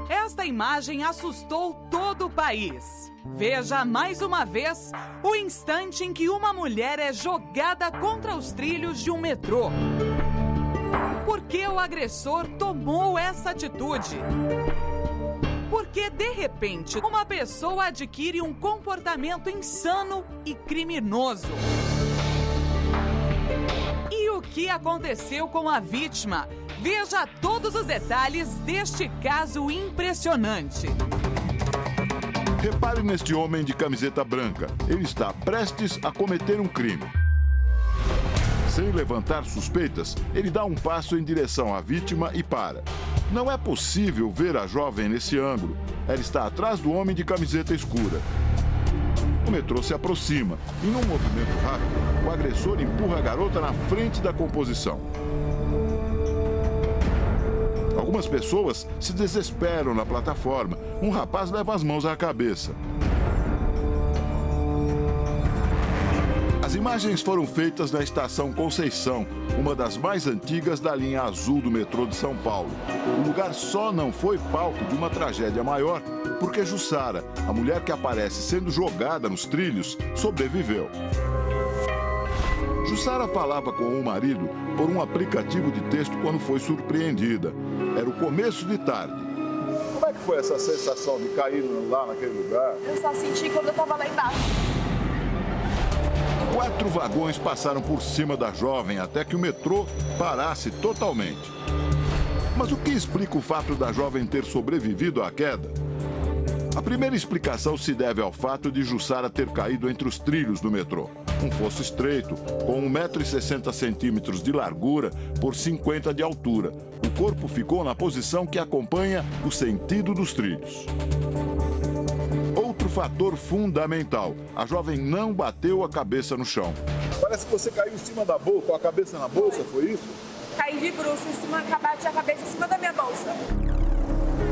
Esta imagem assustou todo o país. Veja mais uma vez o instante em que uma mulher é jogada contra os trilhos de um metrô. Por que o agressor tomou essa atitude? Porque, de repente, uma pessoa adquire um comportamento insano e criminoso. E o que aconteceu com a vítima? Veja todos os detalhes deste caso impressionante. Repare neste homem de camiseta branca. Ele está prestes a cometer um crime. Sem levantar suspeitas, ele dá um passo em direção à vítima e para. Não é possível ver a jovem nesse ângulo. Ela está atrás do homem de camiseta escura. O metrô se aproxima e, num movimento rápido, o agressor empurra a garota na frente da composição. Algumas pessoas se desesperam na plataforma. Um rapaz leva as mãos à cabeça. As imagens foram feitas na estação Conceição, uma das mais antigas da linha azul do metrô de São Paulo. O lugar só não foi palco de uma tragédia maior porque Jussara, a mulher que aparece sendo jogada nos trilhos, sobreviveu. Jussara falava com o marido por um aplicativo de texto quando foi surpreendida. Era o começo de tarde. Como é que foi essa sensação de cair lá naquele lugar? Eu só senti quando eu estava lá embaixo. 4 vagões passaram por cima da jovem até que o metrô parasse totalmente. Mas o que explica o fato da jovem ter sobrevivido à queda? A primeira explicação se deve ao fato de Jussara ter caído entre os trilhos do metrô. Um fosso estreito, com 1,60 m de largura por 50 de altura. O corpo ficou na posição que acompanha o sentido dos trilhos. Outro fator fundamental, a jovem não bateu a cabeça no chão. Parece que você caiu em cima da bolsa, com a cabeça na bolsa, foi isso? Caí de bruços, bati a cabeça em cima da minha bolsa.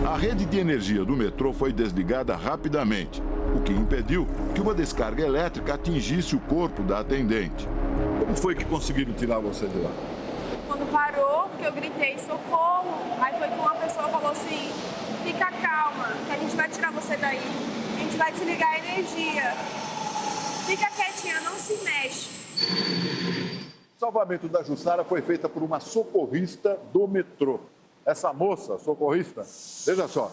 A rede de energia do metrô foi desligada rapidamente, o que impediu que uma descarga elétrica atingisse o corpo da atendente. Como foi que conseguiram tirar você de lá? Quando parou, porque eu gritei socorro, aí foi que uma pessoa falou assim, fica calma, que a gente vai tirar você daí, a gente vai desligar a energia. Fica quietinha, não se mexe. O salvamento da Jussara foi feito por uma socorrista do metrô. Essa moça, socorrista, veja só,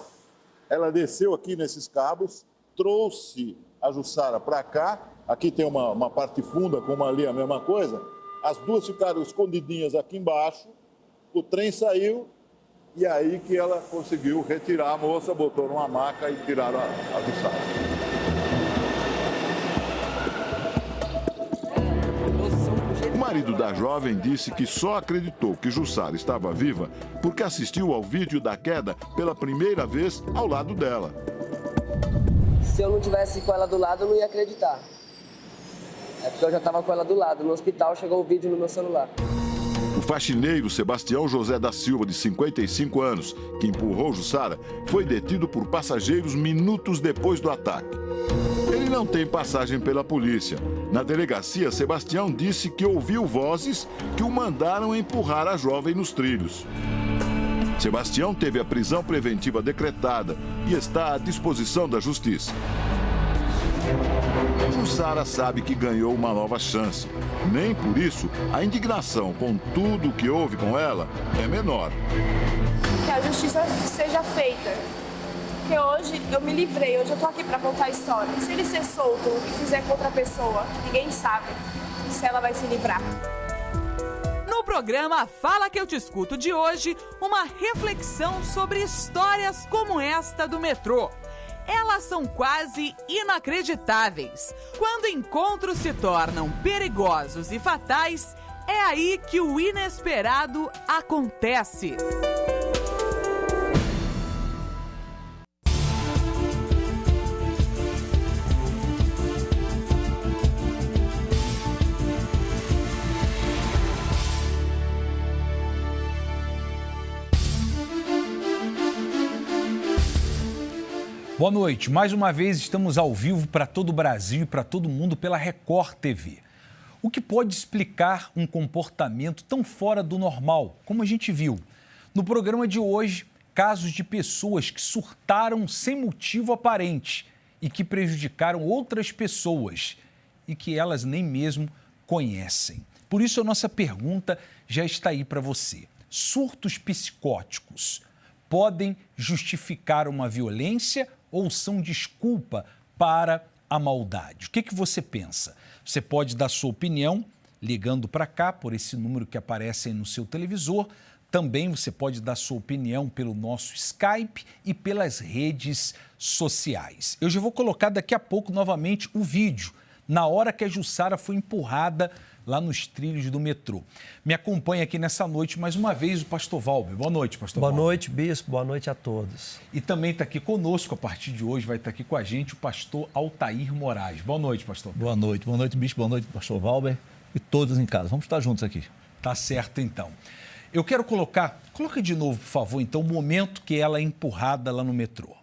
ela desceu aqui nesses cabos, trouxe a Jussara para cá, aqui tem uma parte funda, como ali a mesma coisa, as duas ficaram escondidinhas aqui embaixo, o trem saiu e aí que ela conseguiu retirar a moça, botou numa maca e tiraram a Jussara. O marido da jovem disse que só acreditou que Jussara estava viva porque assistiu ao vídeo da queda pela primeira vez ao lado dela. Se eu não tivesse com ela do lado, eu não ia acreditar. É porque eu já estava com ela do lado. No hospital chegou o vídeo no meu celular. O faxineiro Sebastião José da Silva, de 55 anos, que empurrou Jussara, foi detido por passageiros minutos depois do ataque. Ele não tem passagem pela polícia. Na delegacia, Sebastião disse que ouviu vozes que o mandaram empurrar a jovem nos trilhos. Sebastião teve a prisão preventiva decretada e está à disposição da justiça. Jussara sabe que ganhou uma nova chance. Nem por isso, a indignação com tudo o que houve com ela é menor. Que a justiça seja feita. Porque hoje eu me livrei, hoje eu tô aqui pra contar a história. Se ele ser solto e fizer com outra pessoa, ninguém sabe se ela vai se livrar. No programa Fala Que Eu Te Escuto de hoje, uma reflexão sobre histórias como esta do metrô. Elas são quase inacreditáveis. Quando encontros se tornam perigosos e fatais, é aí que o inesperado acontece. Boa noite. Mais uma vez estamos ao vivo para todo o Brasil e para todo mundo pela Record TV. O que pode explicar um comportamento tão fora do normal, como a gente viu? No programa de hoje, casos de pessoas que surtaram sem motivo aparente e que prejudicaram outras pessoas e que elas nem mesmo conhecem. Por isso, a nossa pergunta já está aí para você. Surtos psicóticos podem justificar uma violência ou são desculpa para a maldade? O que você pensa? Você pode dar sua opinião ligando para cá, por esse número que aparece aí no seu televisor. Também você pode dar sua opinião pelo nosso Skype e pelas redes sociais. Eu já vou colocar daqui a pouco novamente o vídeo, na hora que a Jussara foi empurrada lá nos trilhos do metrô. Me acompanha aqui nessa noite mais uma vez o pastor Valber. Boa noite, pastor Valber. Boa noite, bispo. Boa noite a todos. E também está aqui conosco, a partir de hoje, vai estar aqui com a gente o pastor Altair Moraes. Boa noite, pastor. Boa noite, bispo. Boa noite, pastor Valber e todos em casa. Vamos estar juntos aqui. Tá certo, então. Eu quero coloca de novo, por favor, então, o momento que ela é empurrada lá no metrô.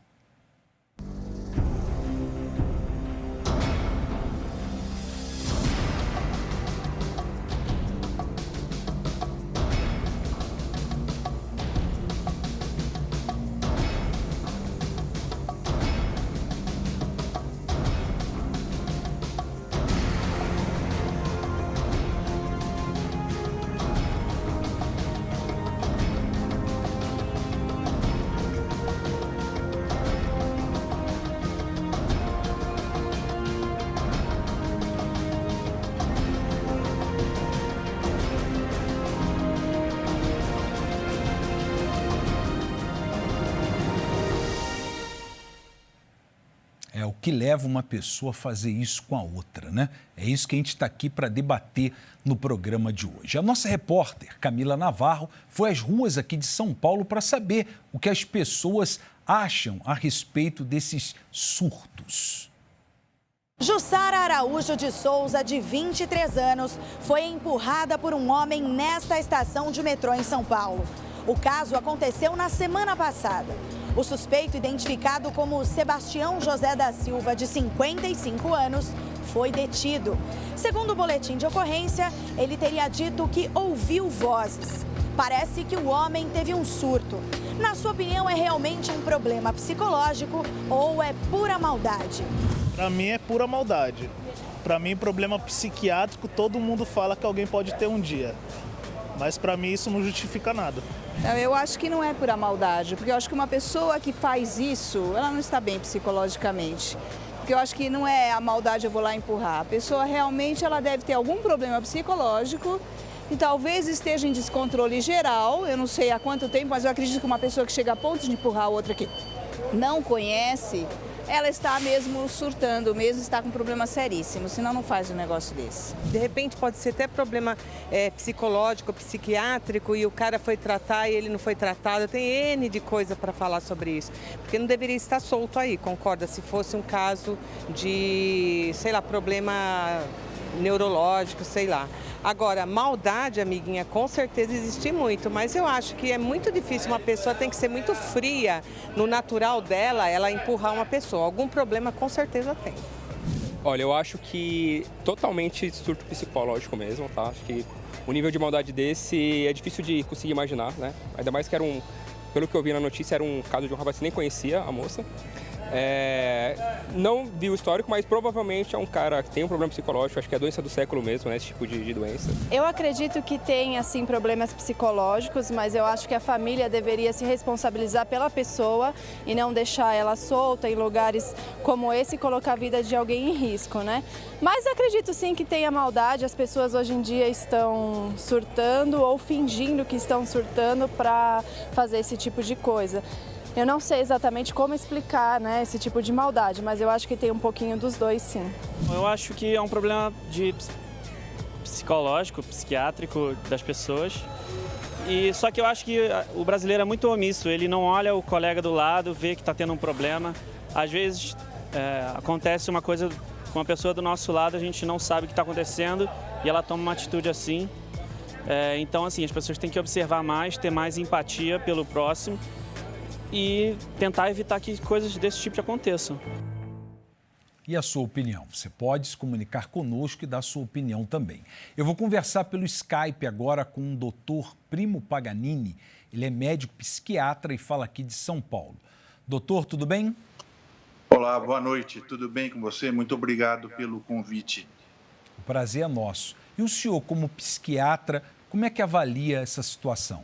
É o que leva uma pessoa a fazer isso com a outra, né? É isso que a gente está aqui para debater no programa de hoje. A nossa repórter, Camila Navarro, foi às ruas aqui de São Paulo para saber o que as pessoas acham a respeito desses surtos. Jussara Araújo de Souza, de 23 anos, foi empurrada por um homem nesta estação de metrô em São Paulo. O caso aconteceu na semana passada. O suspeito, identificado como Sebastião José da Silva, de 55 anos, foi detido. Segundo o boletim de ocorrência, ele teria dito que ouviu vozes. Parece que o homem teve um surto. Na sua opinião, é realmente um problema psicológico ou é pura maldade? Para mim é pura maldade. Para mim, problema psiquiátrico, todo mundo fala que alguém pode ter um dia. Mas para mim isso não justifica nada. Eu acho que não é pura maldade, porque eu acho que uma pessoa que faz isso, ela não está bem psicologicamente. Porque eu acho que não é a maldade, eu vou lá empurrar. A pessoa realmente ela deve ter algum problema psicológico e talvez esteja em descontrole geral. Eu não sei há quanto tempo, mas eu acredito que uma pessoa que chega a ponto de empurrar a outra que não conhece, ela está mesmo surtando, mesmo está com um problema seríssimo, senão não faz um negócio desse. De repente pode ser até problema psicológico, psiquiátrico e o cara foi tratar e ele não foi tratado. Tem N de coisa para falar sobre isso, porque não deveria estar solto aí, concorda? Se fosse um caso de, sei lá, problema neurológico, sei lá. Agora, maldade, amiguinha, com certeza existe muito, mas eu acho que é muito difícil, uma pessoa tem que ser muito fria, no natural dela, ela empurrar uma pessoa. Algum problema com certeza tem. Olha, eu acho que totalmente surto psicológico mesmo, tá? Acho que o nível de maldade desse é difícil de conseguir imaginar, né? Ainda mais que era pelo que eu vi na notícia, era um caso de um rapaz que nem conhecia a moça. Não vi o histórico, mas provavelmente é um cara que tem um problema psicológico, acho que é a doença do século mesmo, né, esse tipo de doença. Eu acredito que tem, assim, problemas psicológicos, mas eu acho que a família deveria se responsabilizar pela pessoa e não deixar ela solta em lugares como esse e colocar a vida de alguém em risco, né? Mas acredito sim que tenha maldade, as pessoas hoje em dia estão surtando ou fingindo que estão surtando para fazer esse tipo de coisa. Eu não sei exatamente como explicar, né, esse tipo de maldade, mas eu acho que tem um pouquinho dos dois, sim. Eu acho que é um problema psicológico, psiquiátrico das pessoas. Só que eu acho que o brasileiro é muito omisso, ele não olha o colega do lado, vê que está tendo um problema. Às vezes acontece uma coisa com uma pessoa do nosso lado, a gente não sabe o que está acontecendo e ela toma uma atitude assim. Então, assim, as pessoas têm que observar mais, ter mais empatia pelo próximo e tentar evitar que coisas desse tipo aconteçam. e a sua opinião. Você pode se comunicar conosco e dar sua opinião também. Eu vou conversar pelo Skype agora com o Dr. Primo Paganini. Ele é médico psiquiatra e fala aqui de São Paulo. Doutor, tudo bem? Olá, boa noite. Tudo bem com você? Muito obrigado pelo convite. O prazer é nosso. E o senhor, como psiquiatra, como é que avalia essa situação?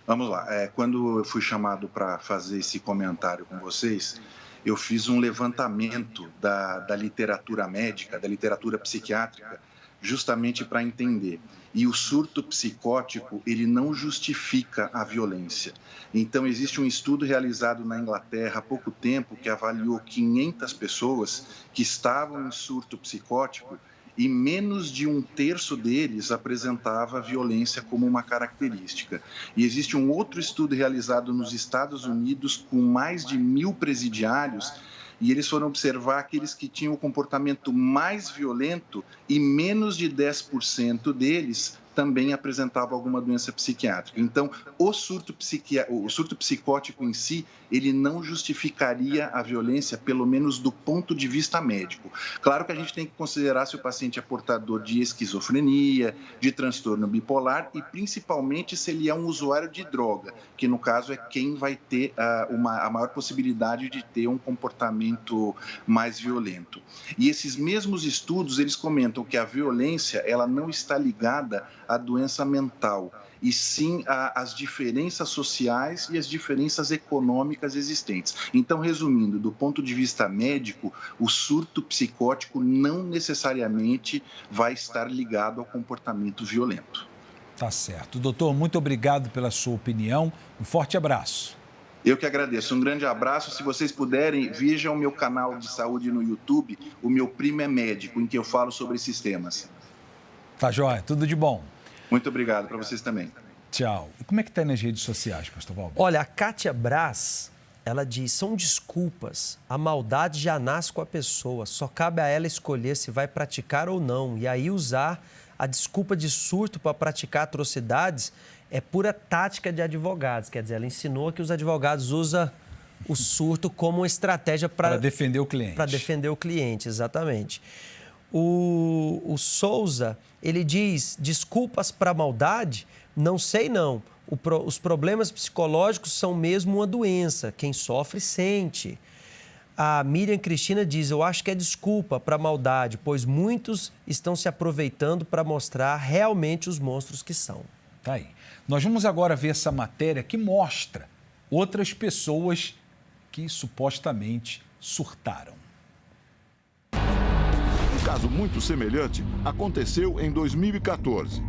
Vamos lá. Quando eu fui chamado para fazer esse comentário com vocês, eu fiz um levantamento da literatura médica, da literatura psiquiátrica, justamente para entender. E o surto psicótico, ele não justifica a violência. Então, existe um estudo realizado na Inglaterra há pouco tempo que avaliou 500 pessoas que estavam em surto psicótico e menos de 1/3 deles apresentava violência como uma característica. E existe um outro estudo realizado nos Estados Unidos com mais de 1.000 presidiários e eles foram observar aqueles que tinham o comportamento mais violento e menos de 10% deles também apresentava alguma doença psiquiátrica. Então, o surto psicótico em si, ele não justificaria a violência, pelo menos do ponto de vista médico. Claro que a gente tem que considerar se o paciente é portador de esquizofrenia, de transtorno bipolar e principalmente se ele é um usuário de droga, que no caso é quem vai ter a maior possibilidade de ter um comportamento mais violento. E esses mesmos estudos, eles comentam que a violência, ela não está ligada à doença mental, e sim às diferenças sociais e às diferenças econômicas existentes. Então, resumindo, do ponto de vista médico, o surto psicótico não necessariamente vai estar ligado ao comportamento violento. Tá certo. Doutor, muito obrigado pela sua opinião. Um forte abraço. Eu que agradeço. Um grande abraço. Se vocês puderem, vejam o meu canal de saúde no YouTube, O Meu Primo é Médico, em que eu falo sobre esses temas. Tá joia. Tudo de bom. Muito obrigado para vocês também. Tchau. E como é que está nas redes sociais, pastor Valber? Olha, a Kátia Braz, ela diz, são desculpas, a maldade já nasce com a pessoa, só cabe a ela escolher se vai praticar ou não. E aí usar a desculpa de surto para praticar atrocidades é pura tática de advogados. Quer dizer, ela ensinou que os advogados usam o surto como uma estratégia para defender o cliente. Para defender o cliente, exatamente. O Souza, ele diz, desculpas para a maldade? Não sei não. Os problemas psicológicos são mesmo uma doença. Quem sofre, sente. A Miriam Cristina diz, eu acho que é desculpa para a maldade, pois muitos estão se aproveitando para mostrar realmente os monstros que são. Tá aí. Nós vamos agora ver essa matéria que mostra outras pessoas que supostamente surtaram. Um caso muito semelhante aconteceu em 2014.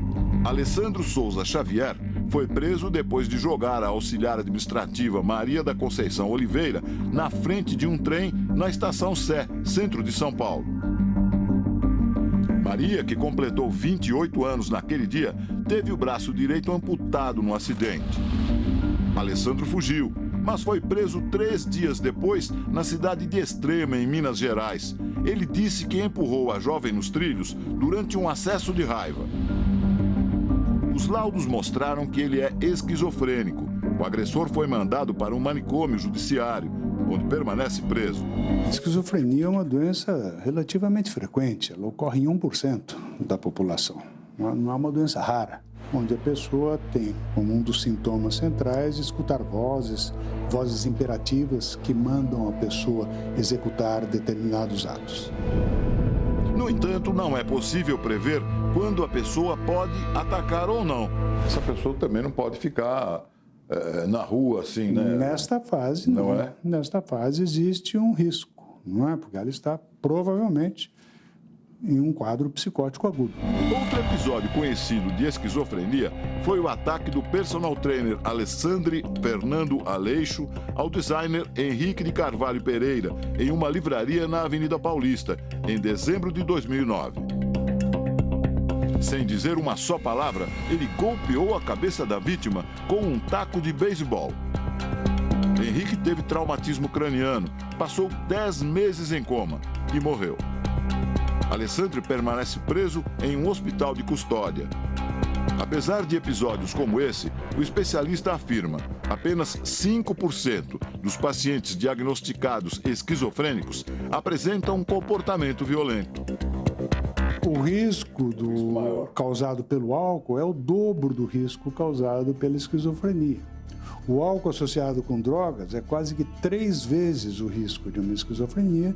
Alessandro Souza Xavier foi preso depois de jogar a auxiliar administrativa Maria da Conceição Oliveira na frente de um trem na estação Sé, centro de São Paulo. Maria, que completou 28 anos naquele dia, teve o braço direito amputado no acidente. Alessandro fugiu, mas foi preso 3 dias depois na cidade de Extrema, em Minas Gerais. Ele disse que empurrou a jovem nos trilhos durante um acesso de raiva. Os laudos mostraram que ele é esquizofrênico. O agressor foi mandado para um manicômio judiciário, onde permanece preso. A esquizofrenia é uma doença relativamente frequente. Ela ocorre em 1% da população. Não é uma doença rara, onde a pessoa tem como um dos sintomas centrais escutar vozes imperativas que mandam a pessoa executar determinados atos. No entanto, não é possível prever quando a pessoa pode atacar ou não. Essa pessoa também não pode ficar na rua assim, né? Nesta fase, não é? Nesta fase existe um risco, não é? Porque ela está provavelmente em um quadro psicótico agudo. Outro episódio conhecido de esquizofrenia foi o ataque do personal trainer Alessandri Fernando Aleixo ao designer Henrique de Carvalho Pereira em uma livraria na Avenida Paulista, em dezembro de 2009. Sem dizer uma só palavra, ele golpeou a cabeça da vítima com um taco de beisebol. Henrique teve traumatismo craniano, passou 10 meses em coma e morreu. Alessandro permanece preso em um hospital de custódia. Apesar de episódios como esse, o especialista afirma que apenas 5% dos pacientes diagnosticados esquizofrênicos apresentam um comportamento violento. O risco causado pelo álcool é o dobro do risco causado pela esquizofrenia. O álcool associado com drogas é quase que 3 vezes o risco de uma esquizofrenia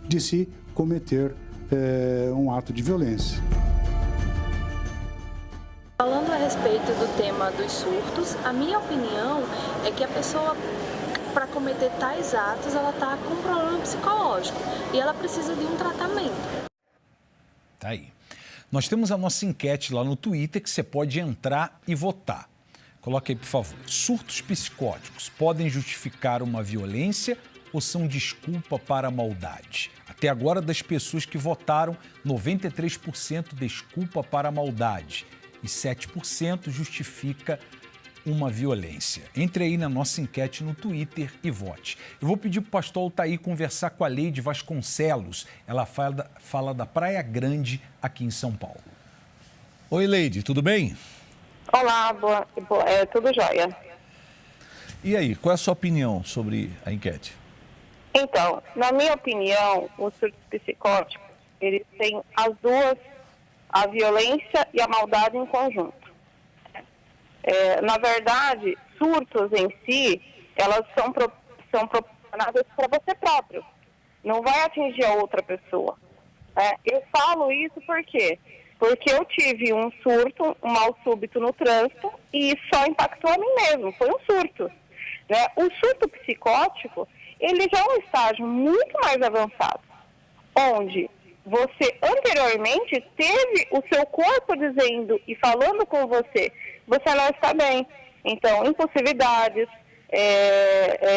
de se cometer um ato de violência. Falando a respeito do tema dos surtos, a minha opinião é que a pessoa, para cometer tais atos, ela está com um problema psicológico e ela precisa de um tratamento. Tá aí. Nós temos a nossa enquete lá no Twitter que você pode entrar e votar. Coloque aí, por favor. Surtos psicóticos podem justificar uma violência ou são desculpa para a maldade? Até agora, das pessoas que votaram, 93% desculpa para a maldade e 7% justifica uma violência. Entre aí na nossa enquete no Twitter e vote. Eu vou pedir para o pastor Altair conversar com a Leide Vasconcelos. Ela fala da Praia Grande, aqui em São Paulo. Oi, Leide, tudo bem? Olá, tudo jóia. E aí, qual é a sua opinião sobre a enquete? Então, na minha opinião, os surtos psicóticos, eles têm as duas, a violência e a maldade em conjunto. Na verdade, surtos em si, elas são proporcionadas para você próprio. Não vai atingir a outra pessoa. Eu falo isso por quê? Porque eu tive um surto, um mal súbito no trânsito, e isso só impactou a mim mesmo, foi um surto. O surto psicótico, ele já é um estágio muito mais avançado, onde você anteriormente teve o seu corpo dizendo e falando com você, você não está bem. Então, impulsividades,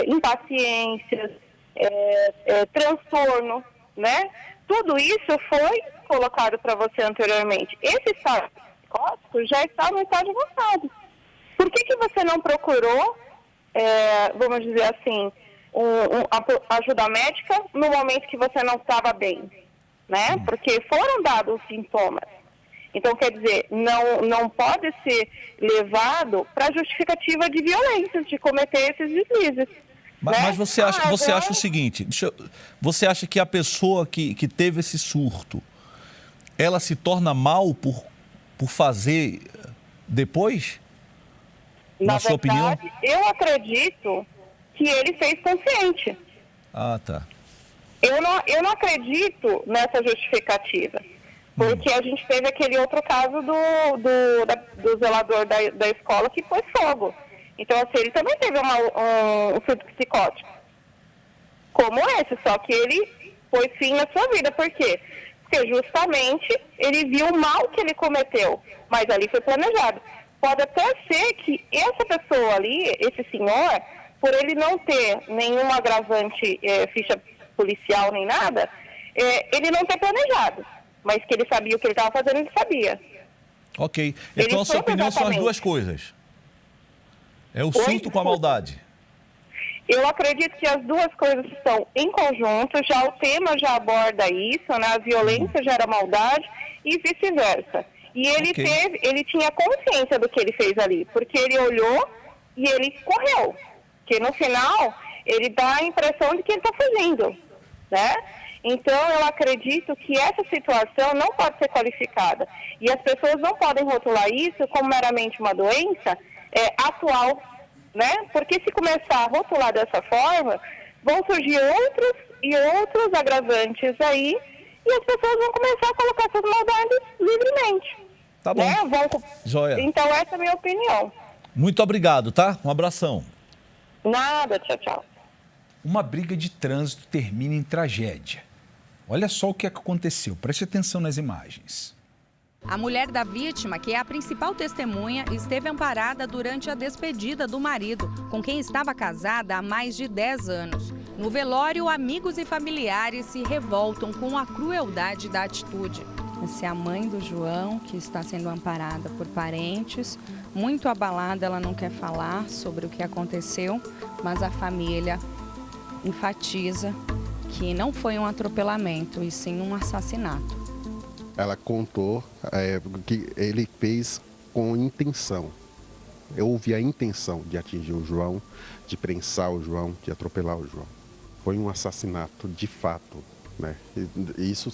impaciências, transtorno, né? Tudo isso foi colocado para você anteriormente. Esse estágio psicótico já está no estágio avançado. Por que você não procurou, vamos dizer assim, ajuda médica no momento que você não estava bem? Né? Porque foram dados os sintomas. Então, quer dizer, não pode ser levado para justificativa de violência, de cometer esses deslizes. Mas você acha o seguinte, você acha que a pessoa que teve esse surto, ela se torna mal por fazer depois? Na sua opinião? Eu acredito que ele fez consciente. Ah, tá. Eu não acredito nessa justificativa, porque a gente teve aquele outro caso do zelador da escola que pôs fogo. Então, assim, ele também teve um surto psicótico, como esse, só que ele pôs fim na sua vida. Por quê? Porque justamente ele viu o mal que ele cometeu, mas ali foi planejado. Pode até ser que essa pessoa ali, esse senhor, por ele não ter nenhum agravante, ficha policial nem nada, ele não ter planejado, mas que ele sabia o que ele estava fazendo, ele sabia. Ok, então a sua opinião são as duas coisas. É o surto com a maldade. Eu acredito que as duas coisas estão em conjunto, já o tema já aborda isso, né? A violência gera maldade e vice-versa. E ele tinha consciência do que ele fez ali, porque ele olhou e ele correu. Porque no final, ele dá a impressão de que ele está fugindo, né? Então, eu acredito que essa situação não pode ser qualificada. E as pessoas não podem rotular isso como meramente uma doença atual, né? Porque se começar a rotular dessa forma, vão surgir outros agravantes aí e as pessoas vão começar a colocar essas maldades livremente. Tá bom. Né? Joia. Então, essa é a minha opinião. Muito obrigado, tá? Um abração. Nada, tchau, tchau. Uma briga de trânsito termina em tragédia. Olha só o que aconteceu, preste atenção nas imagens. A mulher da vítima, que é a principal testemunha, esteve amparada durante a despedida do marido, com quem estava casada há mais de 10 anos. No velório, amigos e familiares se revoltam com a crueldade da atitude. Essa é a mãe do João, que está sendo amparada por parentes. Muito abalada, ela não quer falar sobre o que aconteceu, mas a família enfatiza que não foi um atropelamento, e sim um assassinato. Ela contou que ele fez com intenção. Houve a intenção de atingir o João, de prensar o João, de atropelar o João. Foi um assassinato de fato, né? Isso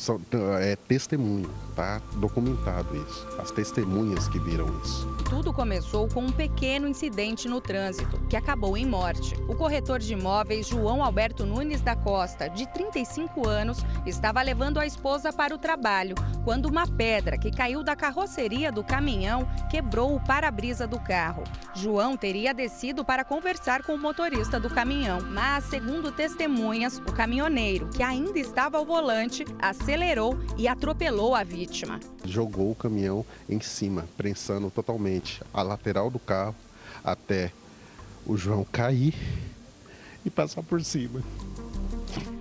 é testemunho, tá documentado isso. As testemunhas que viram isso. Tudo começou com um pequeno incidente no trânsito, que acabou em morte. O corretor de imóveis João Alberto Nunes da Costa, de 35 anos, estava levando a esposa para o trabalho, quando uma pedra que caiu da carroceria do caminhão quebrou o para-brisa do carro. João teria descido para conversar com o motorista do caminhão, mas, segundo testemunhas, o caminhoneiro, que ainda estava ao volante, acelerou e atropelou a vítima. Jogou o caminhão em cima, prensando totalmente a lateral do carro até o João cair e passar por cima.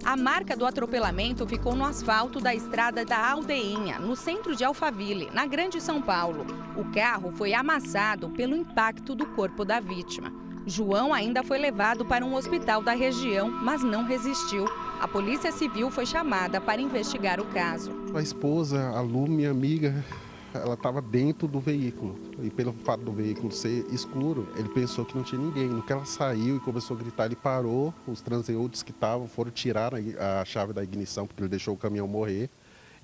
A marca do atropelamento ficou no asfalto da estrada da Aldeinha, no centro de Alphaville, na Grande São Paulo. O carro foi amassado pelo impacto do corpo da vítima. João ainda foi levado para um hospital da região, mas não resistiu. A Polícia Civil foi chamada para investigar o caso. A esposa, a Lu, minha amiga, ela estava dentro do veículo. E pelo fato do veículo ser escuro, ele pensou que não tinha ninguém. No que ela saiu e começou a gritar, ele parou. Os transeuntes que estavam foram tirar a chave da ignição, porque ele deixou o caminhão morrer.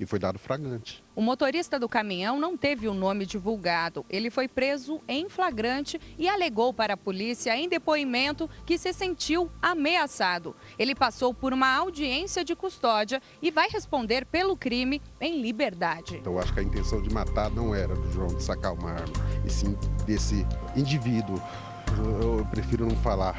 E foi dado flagrante. O motorista do caminhão não teve o nome divulgado. Ele foi preso em flagrante e alegou para a polícia em depoimento que se sentiu ameaçado. Ele passou por uma audiência de custódia e vai responder pelo crime em liberdade. Então, eu acho que a intenção de matar não era do João de sacar uma arma, e sim desse indivíduo. Eu prefiro não falar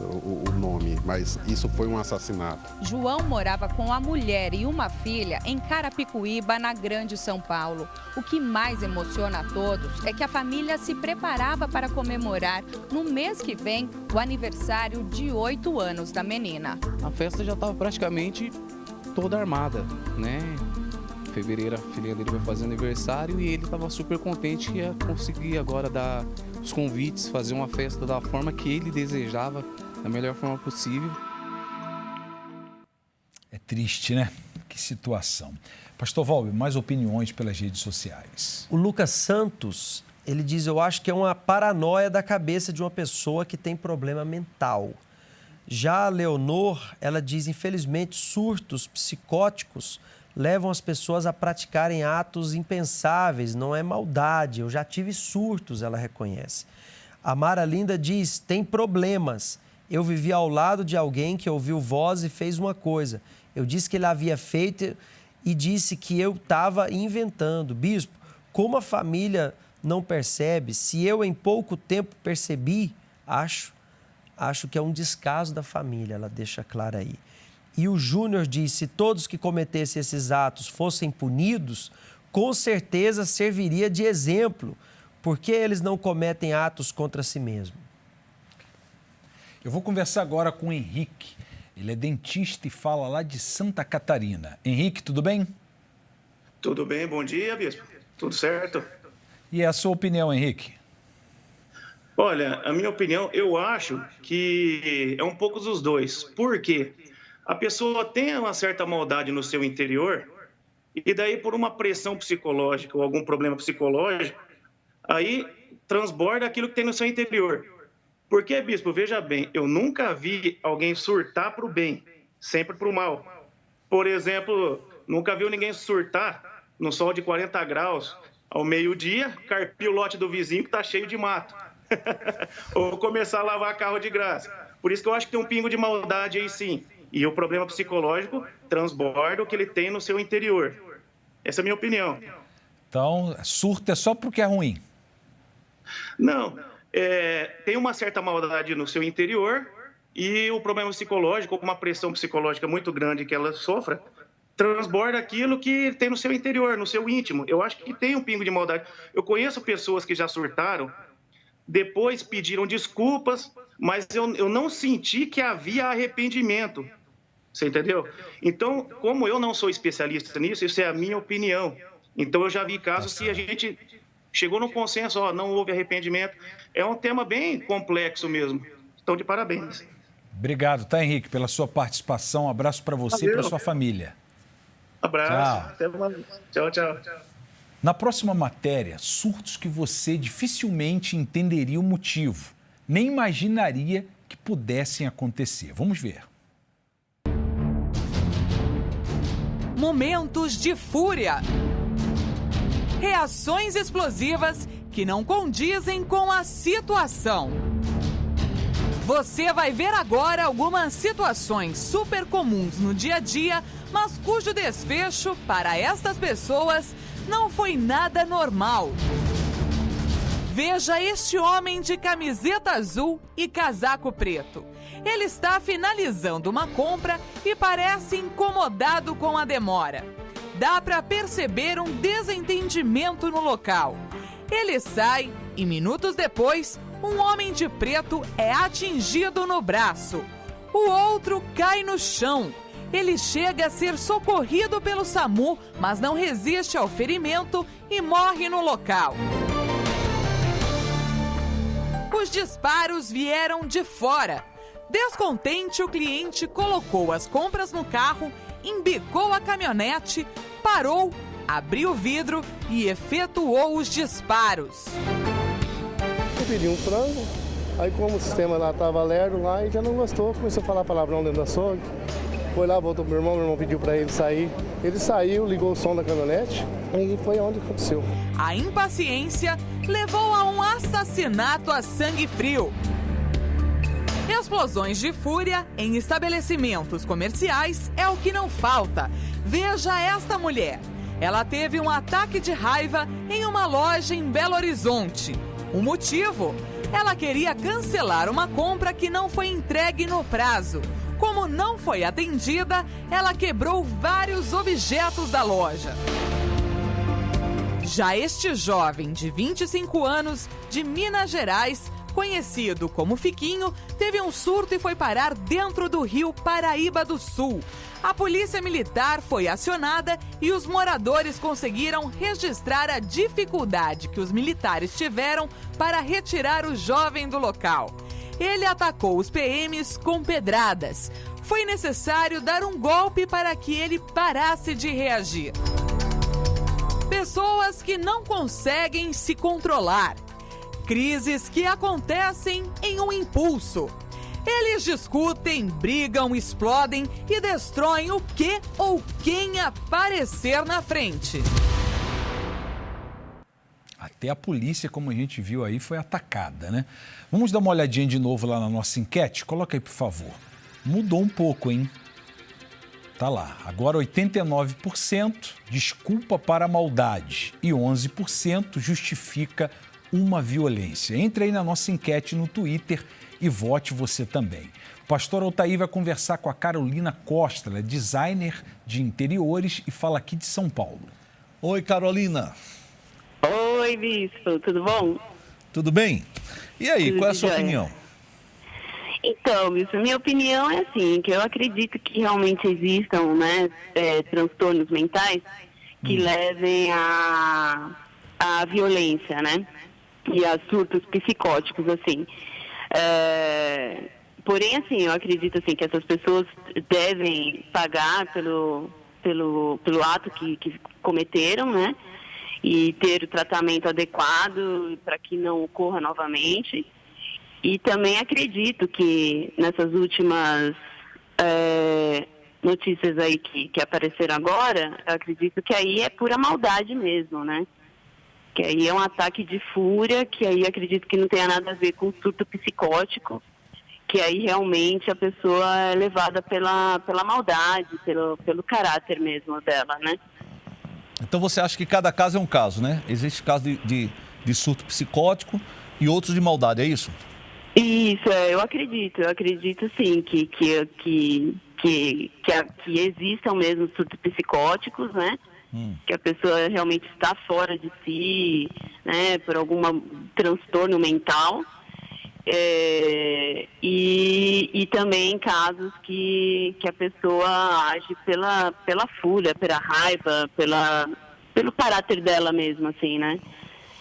o nome, mas isso foi um assassinato. João morava com a mulher e uma filha em Carapicuíba, na Grande São Paulo. O que mais emociona a todos é que a família se preparava para comemorar, no mês que vem, o aniversário de 8 anos da menina. A festa já estava praticamente toda armada, né? Em fevereiro a filha dele vai fazer aniversário e ele estava super contente que ia conseguir agora dar os convites, fazer uma festa da forma que ele desejava, da melhor forma possível. É triste, né? Que situação. Pastor Valber, mais opiniões pelas redes sociais. O Lucas Santos, ele diz, eu acho que é uma paranoia da cabeça de uma pessoa que tem problema mental. Já a Leonor, ela diz, infelizmente, surtos psicóticos levam as pessoas a praticarem atos impensáveis, não é maldade. Eu já tive surtos, ela reconhece. A Mara Linda diz, tem problemas. Eu vivi ao lado de alguém que ouviu voz e fez uma coisa. Eu disse que ele havia feito e disse que eu estava inventando. Bispo, como a família não percebe? Se eu em pouco tempo percebi, acho que é um descaso da família, ela deixa claro aí. E o Júnior diz, se todos que cometessem esses atos fossem punidos, com certeza serviria de exemplo. Por que eles não cometem atos contra si mesmos? Eu vou conversar agora com o Henrique. Ele é dentista e fala lá de Santa Catarina. Henrique, tudo bem? Tudo bem, bom dia, bispo. Tudo certo? E a sua opinião, Henrique? Olha, a minha opinião, eu acho que é um pouco dos dois. Por quê? A pessoa tem uma certa maldade no seu interior e daí por uma pressão psicológica ou algum problema psicológico, aí transborda aquilo que tem no seu interior. Porque, bispo, veja bem, eu nunca vi alguém surtar para o bem, sempre para o mal. Por exemplo, nunca vi ninguém surtar no sol de 40 graus ao meio-dia, carpir o lote do vizinho que está cheio de mato. Ou começar a lavar carro de graça. Por isso que eu acho que tem um pingo de maldade aí sim. E o problema psicológico transborda o que ele tem no seu interior. Essa é a minha opinião. Então, surto é só porque é ruim? Não. Tem uma certa maldade no seu interior e o problema psicológico, ou uma pressão psicológica muito grande que ela sofra, transborda aquilo que tem no seu interior, no seu íntimo. Eu acho que tem um pingo de maldade. Eu conheço pessoas que já surtaram, depois pediram desculpas, mas eu não senti que havia arrependimento. Você entendeu? Então, como eu não sou especialista nisso, isso é a minha opinião. Então, eu já vi casos que a gente chegou no consenso, não houve arrependimento. É um tema bem complexo mesmo. Então, de parabéns. Obrigado, tá, Henrique, pela sua participação. Um abraço para você e para sua família. Abraço. Tchau. Até mais. Tchau, tchau. Na próxima matéria, surtos que você dificilmente entenderia o motivo, nem imaginaria que pudessem acontecer. Vamos ver. Momentos de fúria. Reações explosivas que não condizem com a situação. Você vai ver agora algumas situações super comuns no dia a dia, mas cujo desfecho para estas pessoas não foi nada normal. Veja este homem de camiseta azul e casaco preto. Ele está finalizando uma compra e parece incomodado com a demora. Dá para perceber um desentendimento no local. Ele sai e, minutos depois, um homem de preto é atingido no braço. O outro cai no chão. Ele chega a ser socorrido pelo SAMU, mas não resiste ao ferimento e morre no local. Os disparos vieram de fora. Descontente, o cliente colocou as compras no carro, embicou a caminhonete, parou, abriu o vidro e efetuou os disparos. Eu pedi um frango, aí como o sistema lá estava lerdo lá e já não gostou, começou a falar palavrão dentro do açougue. Foi lá, voltou pro meu irmão pediu para ele sair. Ele saiu, ligou o som da caminhonete e foi onde aconteceu. A impaciência levou a um assassinato a sangue frio. Explosões de fúria em estabelecimentos comerciais é o que não falta. Veja esta mulher. Ela teve um ataque de raiva em uma loja em Belo Horizonte. O motivo? Ela queria cancelar uma compra que não foi entregue no prazo. Como não foi atendida, ela quebrou vários objetos da loja. Já este jovem de 25 anos, de Minas Gerais, conhecido como Fiquinho, teve um surto e foi parar dentro do rio Paraíba do Sul. A polícia militar foi acionada e os moradores conseguiram registrar a dificuldade que os militares tiveram para retirar o jovem do local. Ele atacou os PMs com pedradas. Foi necessário dar um golpe para que ele parasse de reagir. Pessoas que não conseguem se controlar. Crises que acontecem em um impulso. Eles discutem, brigam, explodem e destroem o que ou quem aparecer na frente. Até a polícia, como a gente viu aí, foi atacada, né? Vamos dar uma olhadinha de novo lá na nossa enquete? Coloca aí, por favor. Mudou um pouco, hein? Tá lá. Agora 89% desculpa para a maldade e 11% justifica uma violência. Entre aí na nossa enquete no Twitter e vote você também. O pastor Altair vai conversar com a Carolina Costa, ela é designer de interiores e fala aqui de São Paulo. Oi, Carolina. Oi, Bispo, tudo bom? Tudo bem? E aí, Tudo qual é a sua jóia. opinião? Então, Bispo, minha opinião é assim, que eu acredito que realmente existam, né, transtornos mentais que levem à violência, né, e a surtos psicóticos, assim. Porém, assim, eu acredito assim, que essas pessoas devem pagar pelo ato que cometeram, né? E ter o tratamento adequado para que não ocorra novamente. E também acredito que nessas últimas notícias aí que apareceram agora, eu acredito que aí é pura maldade mesmo, né? Que aí é um ataque de fúria, que aí acredito que não tenha nada a ver com surto psicótico, que aí realmente a pessoa é levada pela maldade, pelo caráter mesmo dela, né? Então você acha que cada caso é um caso, né? Existe caso de surto psicótico e outros de maldade, é isso? Isso, eu acredito sim que existam mesmo surtos psicóticos, né? Que a pessoa realmente está fora de si, né, por algum transtorno mental. E também casos que a pessoa age pela fúria, pela raiva, pelo caráter dela mesmo, assim, né?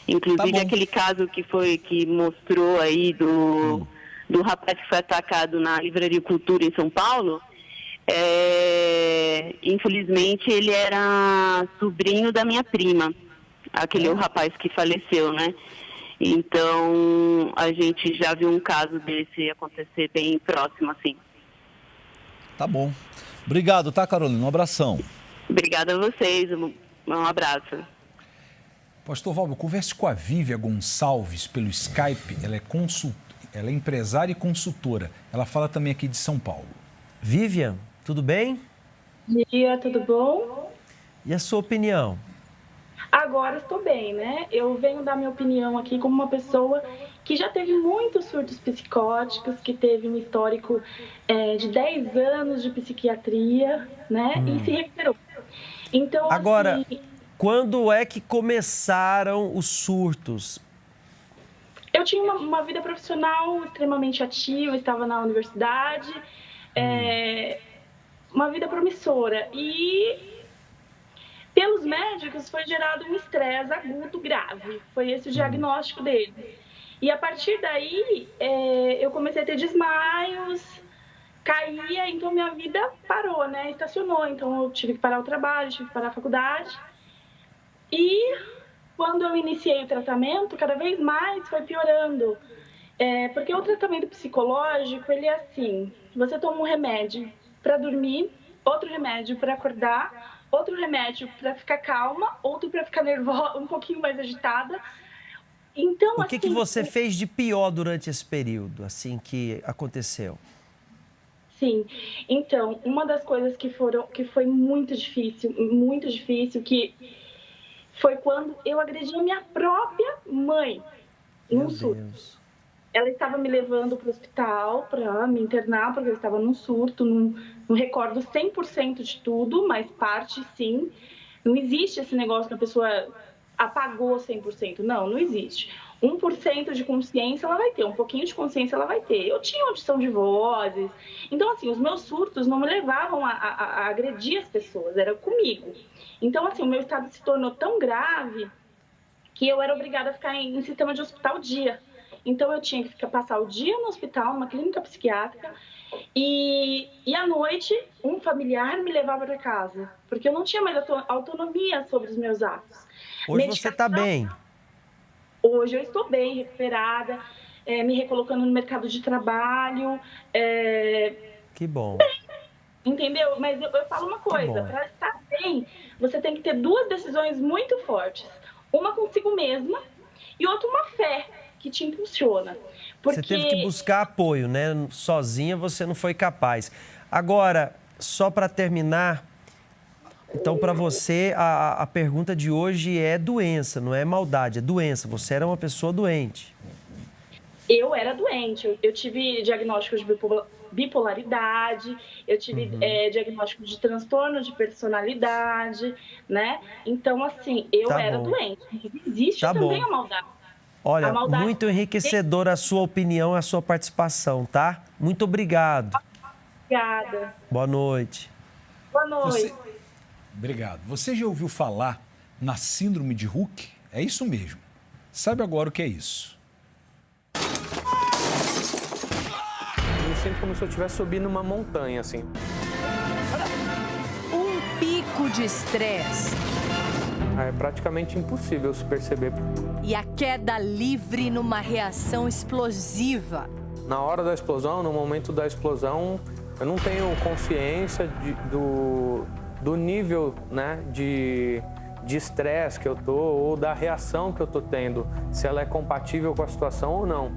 Inclusive aquele caso que mostrou aí do rapaz que foi atacado na Livraria Cultura em São Paulo. Infelizmente ele era sobrinho da minha prima. aquele rapaz que faleceu, né? Então, a gente já viu um caso desse acontecer bem próximo, assim. Tá bom. Obrigado, tá, Carolina? Um abração. Obrigada a vocês, um abraço. Pastor Valber, converse com a Vívia Gonçalves pelo Skype. Ela é empresária e consultora. Ela fala também aqui de São Paulo. Vivian, tudo bem? Bom dia, tudo bom? E a sua opinião? Agora estou bem, né? Eu venho dar minha opinião aqui como uma pessoa que já teve muitos surtos psicóticos, que teve um histórico de 10 anos de psiquiatria, né? E se recuperou. Então, agora, assim, quando é que começaram os surtos? eu tinha uma vida profissional extremamente ativa, estava na universidade, uma vida promissora. E pelos médicos foi gerado um estresse agudo grave. Foi esse o diagnóstico dele. E a partir daí, eu comecei a ter desmaios, caía, então minha vida parou, né? Estacionou. Então eu tive que parar o trabalho, tive que parar a faculdade. E quando eu iniciei o tratamento, cada vez mais foi piorando. Porque o tratamento psicológico, ele é assim, você toma um remédio para dormir, outro remédio para acordar, outro remédio para ficar calma, outro para ficar nervosa, um pouquinho mais agitada. Então, o que você fez de pior durante esse período, assim, que aconteceu? Sim. Então, uma das coisas que foi muito difícil, que foi quando eu agredi a minha própria mãe, num surto. Ela estava me levando para o hospital para me internar, porque eu estava num surto, não recordo 100% de tudo, mas parte sim. Não existe esse negócio que a pessoa apagou 100%. Não existe. 1% de consciência ela vai ter, um pouquinho de consciência ela vai ter. Eu tinha audição de vozes. Então, assim, os meus surtos não me levavam a agredir as pessoas, era comigo. Então, assim, o meu estado se tornou tão grave que eu era obrigada a ficar em sistema de hospital dia. Então, eu tinha que passar o dia no hospital, numa clínica psiquiátrica, e à noite, um familiar me levava para casa, porque eu não tinha mais autonomia sobre os meus atos. Hoje você está bem? Hoje eu estou bem, recuperada, me recolocando no mercado de trabalho. Que bom. Entendeu? Mas eu falo uma coisa, para estar bem, você tem que ter duas decisões muito fortes. Uma consigo mesma e outra uma fé que te impulsiona. Porque... Você teve que buscar apoio, né? Sozinha você não foi capaz. Agora, só para terminar, então para você a pergunta de hoje é doença, não é maldade, é doença. Você era uma pessoa doente. Eu era doente, eu tive diagnóstico de bipolaridade, eu tive diagnóstico de transtorno de personalidade, né? Então, assim, eu era doente. Existe também a maldade. Olha, muito enriquecedora a sua opinião e a sua participação, tá? Muito obrigado. Obrigada. Boa noite. Boa noite. Obrigado. Você já ouviu falar na síndrome de Hooke? É isso mesmo. Sabe agora o que é isso? Eu me sinto como se eu estivesse subindo uma montanha, assim. Um pico de estresse. É praticamente impossível se perceber. E a queda livre numa reação explosiva. Na hora da explosão, no momento da explosão, eu não tenho consciência do nível, né, de estresse que eu tô ou da reação que eu tô tendo, se ela é compatível com a situação ou não.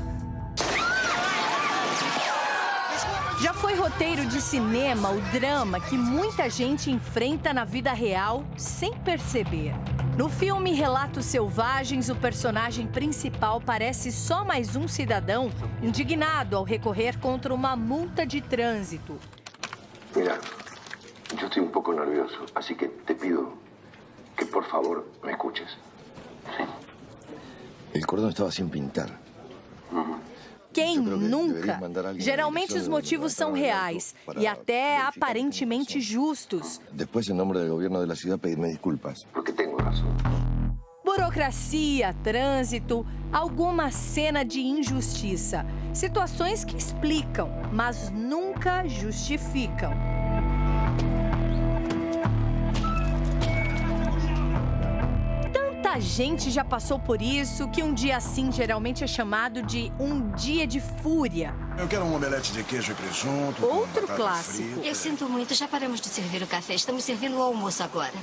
Já foi roteiro de cinema o drama que muita gente enfrenta na vida real sem perceber. No filme Relatos Selvagens, o personagem principal parece só mais um cidadão indignado ao recorrer contra uma multa de trânsito. Mira, yo estoy un poco nervioso, así que te pido que por favor me escuches. ¿Sí? El cordón estaba sin pintar. Quem nunca? Geralmente os motivos são reais e até aparentemente justos. Depois, em nome do governo da cidade, pedirme desculpas. Porque tenho razão. Burocracia, trânsito, alguma cena de injustiça. Situações que explicam, mas nunca justificam. Tanta gente já passou por isso, que um dia assim geralmente é chamado de um dia de fúria. Eu quero um omelete de queijo e presunto. Outro clássico. Frita. Eu sinto muito, já paramos de servir o café. Estamos servindo o almoço agora.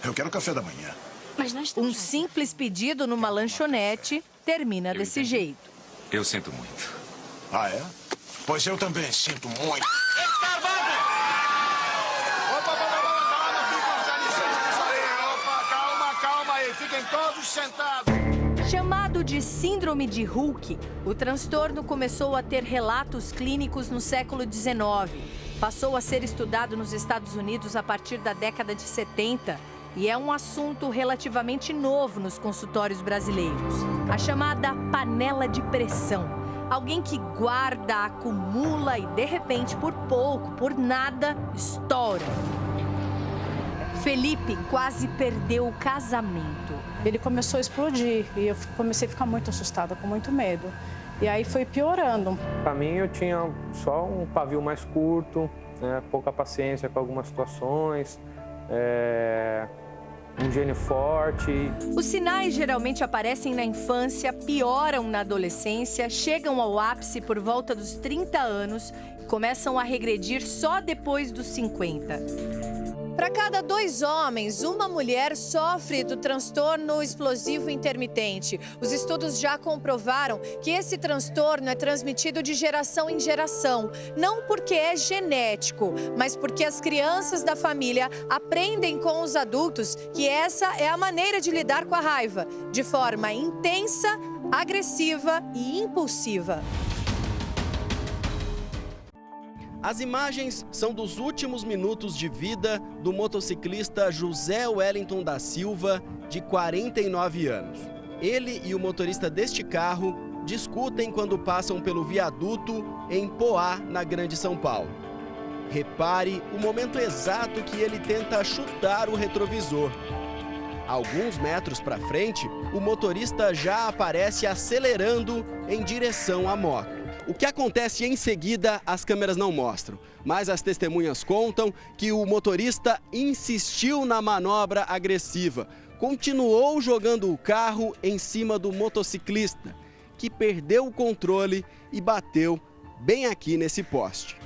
Eu quero café da manhã. Mas nós Um simples pedido numa lanchonete termina desse jeito. Eu sinto muito. Ah, é? Pois eu também sinto muito. Calma aí, fiquem todos sentados. Chamado de síndrome de Hulk, o transtorno começou a ter relatos clínicos no século XIX. Passou a ser estudado nos Estados Unidos a partir da década de 70 e é um assunto relativamente novo nos consultórios brasileiros. A chamada panela de pressão. Alguém que guarda, acumula e, de repente, por pouco, por nada, estoura. Felipe quase perdeu o casamento. Ele começou a explodir e eu comecei a ficar muito assustada, com muito medo. E aí foi piorando. Para mim, eu tinha só um pavio mais curto, né, pouca paciência com algumas situações, um gênio forte. Os sinais geralmente aparecem na infância, pioram na adolescência, chegam ao ápice por volta dos 30 anos e começam a regredir só depois dos 50. Para cada 2 homens, uma mulher sofre do transtorno explosivo intermitente. Os estudos já comprovaram que esse transtorno é transmitido de geração em geração. Não porque é genético, mas porque as crianças da família aprendem com os adultos que essa é a maneira de lidar com a raiva, de forma intensa, agressiva e impulsiva. As imagens são dos últimos minutos de vida do motociclista José Wellington da Silva, de 49 anos. Ele e o motorista deste carro discutem quando passam pelo viaduto em Poá, na Grande São Paulo. Repare o momento exato que ele tenta chutar o retrovisor. Alguns metros para frente, o motorista já aparece acelerando em direção à moto. O que acontece em seguida, as câmeras não mostram, mas as testemunhas contam que o motorista insistiu na manobra agressiva, continuou jogando o carro em cima do motociclista, que perdeu o controle e bateu bem aqui nesse poste.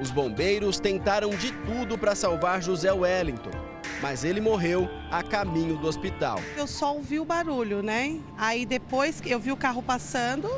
Os bombeiros tentaram de tudo para salvar José Wellington, mas ele morreu a caminho do hospital. Eu só ouvi o barulho, né? Aí depois eu vi o carro passando,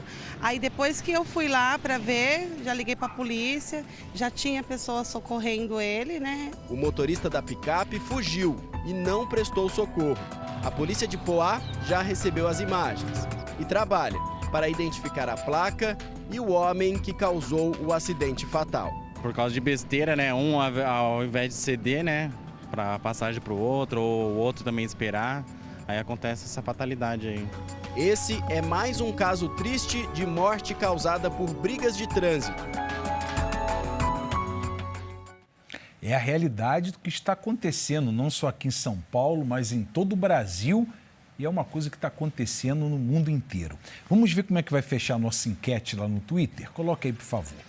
aí depois que eu fui lá para ver, já liguei para a polícia, já tinha pessoas socorrendo ele, né? O motorista da picape fugiu e não prestou socorro. A polícia de Poá já recebeu as imagens e trabalha para identificar a placa e o homem que causou o acidente fatal. Por causa de besteira, né? Um ao invés de ceder, né? Para passagem para o outro, ou o outro também esperar, aí acontece essa fatalidade aí. Esse é mais um caso triste de morte causada por brigas de trânsito. É a realidade do que está acontecendo, não só aqui em São Paulo, mas em todo o Brasil, e é uma coisa que está acontecendo no mundo inteiro. Vamos ver como é que vai fechar a nossa enquete lá no Twitter? Coloca aí, por favor.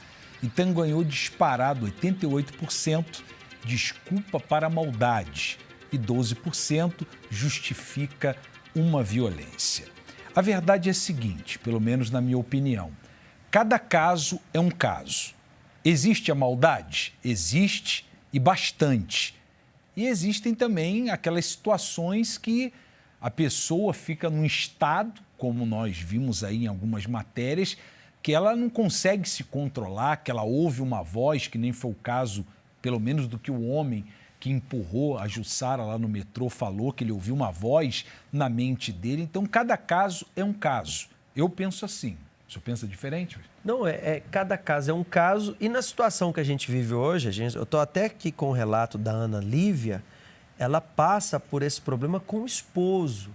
Então ganhou disparado 88%. Desculpa para a maldade e 12% justifica uma violência. A verdade é a seguinte, pelo menos na minha opinião, cada caso é um caso. Existe a maldade? Existe e bastante. E existem também aquelas situações que a pessoa fica num estado, como nós vimos aí em algumas matérias, que ela não consegue se controlar, que ela ouve uma voz, que nem foi o caso pelo menos do que o homem que empurrou a Jussara lá no metrô falou, que ele ouviu uma voz na mente dele. Então, cada caso é um caso. Eu penso assim. O senhor pensa diferente? Não, cada caso é um caso. E na situação que a gente vive hoje, eu estou até aqui com o relato da Ana Lívia, ela passa por esse problema com o esposo.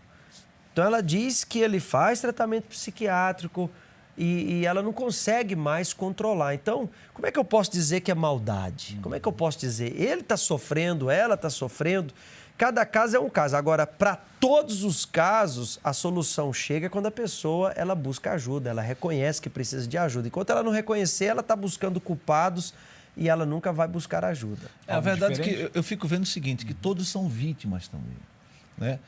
Então, ela diz que ele faz tratamento psiquiátrico, e ela não consegue mais controlar. Então, como é que eu posso dizer que é maldade? Como é que eu posso dizer? Ele está sofrendo, ela está sofrendo. Cada caso é um caso. Agora, para todos os casos, a solução chega quando a pessoa ela busca ajuda, ela reconhece que precisa de ajuda. Enquanto ela não reconhecer, ela está buscando culpados e ela nunca vai buscar ajuda. A verdade é que eu fico vendo o seguinte, que todos são vítimas também, né?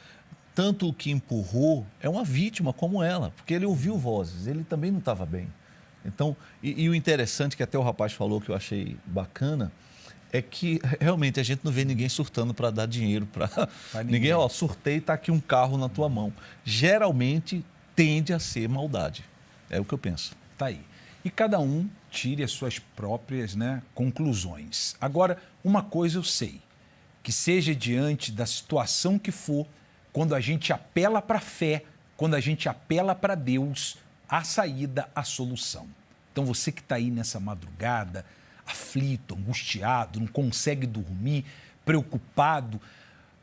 tanto o que empurrou é uma vítima como ela, porque ele ouviu vozes, ele também não estava bem. Então, e o interessante que até o rapaz falou, que eu achei bacana, é que realmente a gente não vê ninguém surtando para dar dinheiro para ninguém. Ó, surtei, está aqui um carro na tua mão. Geralmente tende a ser maldade. É o que eu penso. Tá aí. E cada um tire as suas próprias, né, conclusões. Agora, uma coisa eu sei, que seja diante da situação que for, quando a gente apela para a fé, quando a gente apela para Deus, há saída, há solução. Então você que está aí nessa madrugada, aflito, angustiado, não consegue dormir, preocupado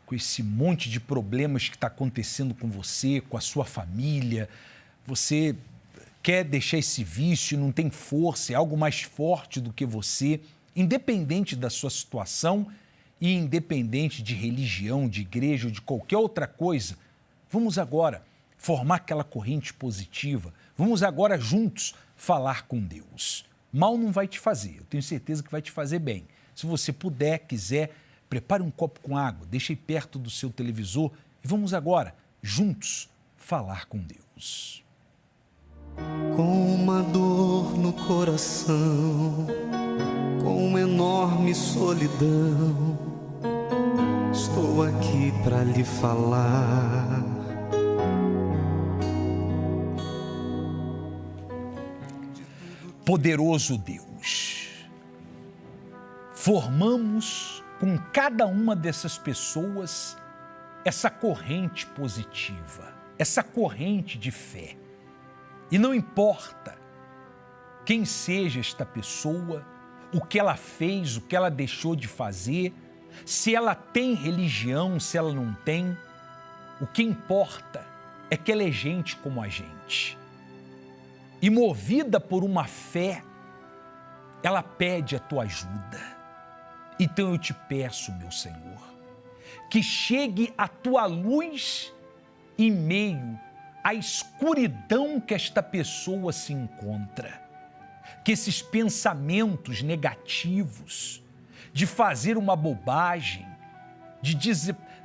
com esse monte de problemas que está acontecendo com você, com a sua família, você quer deixar esse vício, não tem força, é algo mais forte do que você, independente da sua situação e independente de religião, de igreja ou de qualquer outra coisa, vamos agora formar aquela corrente positiva, vamos agora juntos falar com Deus. Mal não vai te fazer, eu tenho certeza que vai te fazer bem. Se você puder, quiser, prepare um copo com água, deixe aí perto do seu televisor e vamos agora, juntos, falar com Deus. Com uma dor no coração, com uma enorme solidão, estou aqui para lhe falar. Poderoso Deus, formamos com cada uma dessas pessoas essa corrente positiva, essa corrente de fé. E não importa quem seja esta pessoa, o que ela fez, o que ela deixou de fazer, se ela tem religião, se ela não tem, o que importa é que ela é gente como a gente. E movida por uma fé, ela pede a tua ajuda. Então eu te peço, meu Senhor, que chegue a tua luz em meio à escuridão que esta pessoa se encontra. Que esses pensamentos negativos de fazer uma bobagem, de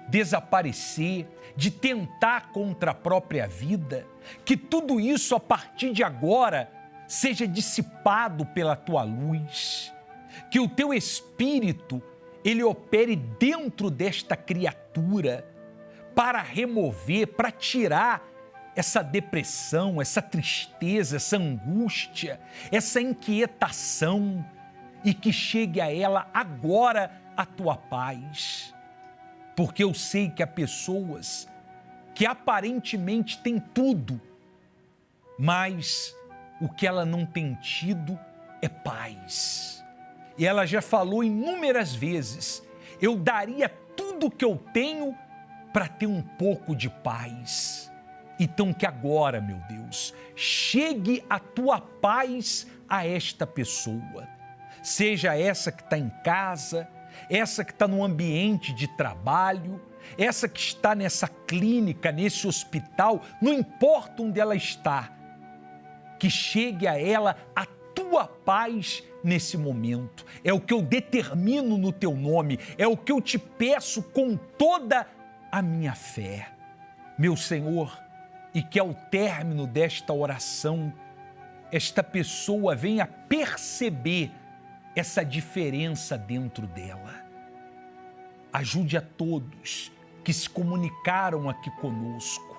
desaparecer, de tentar contra a própria vida, que tudo isso a partir de agora seja dissipado pela tua luz, que o teu Espírito, ele opere dentro desta criatura para remover, para tirar essa depressão, essa tristeza, essa angústia, essa inquietação e que chegue a ela agora a tua paz. Porque eu sei que há pessoas que aparentemente têm tudo, mas o que ela não tem tido é paz. E ela já falou inúmeras vezes, eu daria tudo que eu tenho para ter um pouco de paz. Então que agora, meu Deus, chegue a tua paz a esta pessoa. Seja essa que está em casa, essa que está no ambiente de trabalho, essa que está nessa clínica, nesse hospital, não importa onde ela está, que chegue a ela a tua paz nesse momento. É o que eu determino no teu nome, é o que eu te peço com toda a minha fé. Meu Senhor, e que ao término desta oração, esta pessoa venha perceber essa diferença dentro dela. Ajude a todos que se comunicaram aqui conosco,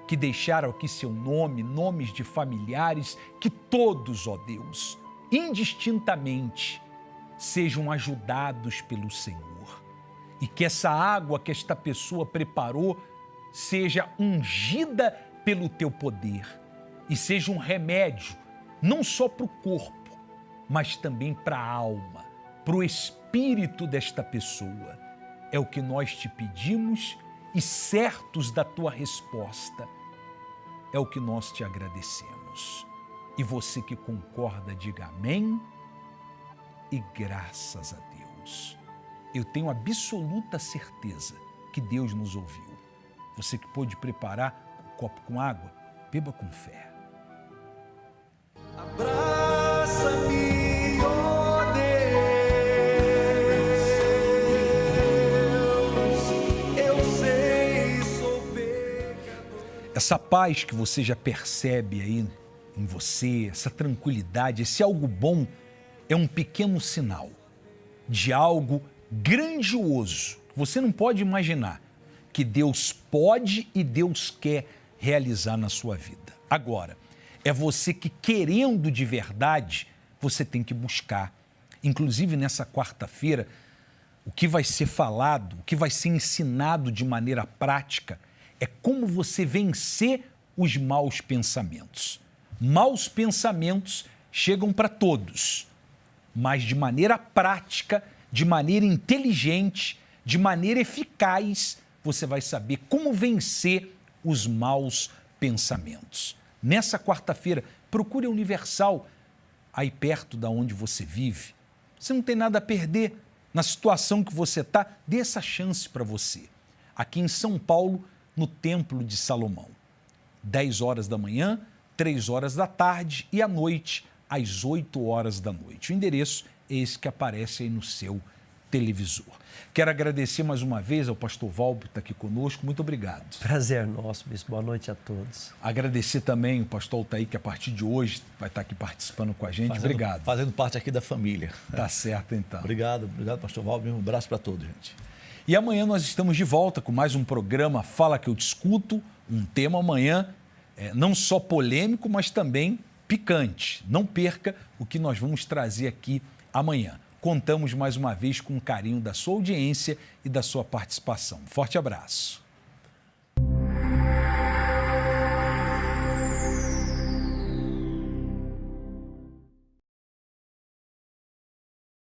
que deixaram aqui seu nome, nomes de familiares, que todos, ó Deus, indistintamente, sejam ajudados pelo Senhor. E que essa água que esta pessoa preparou seja ungida pelo teu poder e seja um remédio, não só para o corpo, mas também para a alma, para o espírito desta pessoa. É o que nós te pedimos e certos da tua resposta, é o que nós te agradecemos. E você que concorda, diga amém e graças a Deus. Eu tenho absoluta certeza que Deus nos ouviu. Você que pôde preparar um copo com água, beba com fé. Abraça-me, ó Deus, eu sei, sou essa paz que você já percebe aí em você, essa tranquilidade, esse algo bom, é um pequeno sinal de algo grandioso que você não pode imaginar, que Deus pode e Deus quer realizar na sua vida. Agora, é você que, querendo de verdade, você tem que buscar. Inclusive, nessa quarta-feira, o que vai ser falado, o que vai ser ensinado de maneira prática é como você vencer os maus pensamentos. Maus pensamentos chegam para todos, mas de maneira prática, de maneira inteligente, de maneira eficaz, você vai saber como vencer os maus pensamentos. Nessa quarta-feira, procure a Universal aí perto da onde você vive. Você não tem nada a perder. Na situação que você está, dê essa chance para você. Aqui em São Paulo, no Templo de Salomão. 10 horas da manhã, 3 horas da tarde e à noite, às 8 horas da noite. O endereço é esse que aparece aí no seu televisor. Quero agradecer mais uma vez ao pastor Valber que está aqui conosco. Muito obrigado. Prazer nosso, bispo. Boa noite a todos. Agradecer também o pastor Altair, que a partir de hoje vai estar aqui participando com a gente. Obrigado. Fazendo parte aqui da família. Tá certo, então. Obrigado, pastor Valber. Um abraço para todos, gente. E amanhã nós estamos de volta com mais um programa Fala Que Eu Discuto, um tema amanhã não só polêmico, mas também picante. Não perca o que nós vamos trazer aqui amanhã. Contamos mais uma vez com o carinho da sua audiência e da sua participação. Forte abraço.